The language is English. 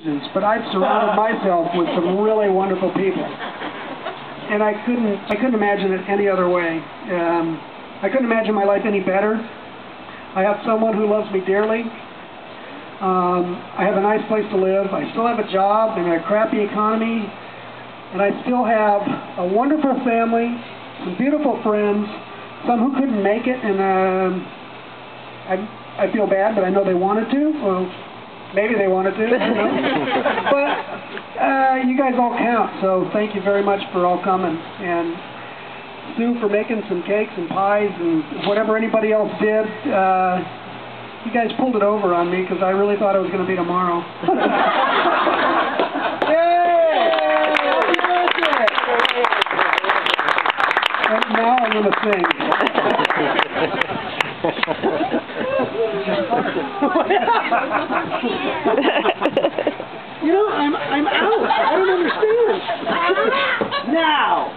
But I've surrounded myself with some really wonderful people, and I couldn't imagine it any other way. I couldn't imagine my life any better. I have someone who loves me dearly. I have a nice place to live. I still have a job in a crappy economy, and I still have a wonderful family, some beautiful friends, some who couldn't make it, and I feel bad, but I know they wanted to. Well, maybe they wanted to, I don't know. But you guys all count, so thank you very much for all coming. And Sue for making some cakes and pies and whatever anybody else did. You guys pulled it over on me because I really thought it was going to be tomorrow. Yay! Happy birthday! And now I'm going to sing. You know, I'm out. I don't understand. Now.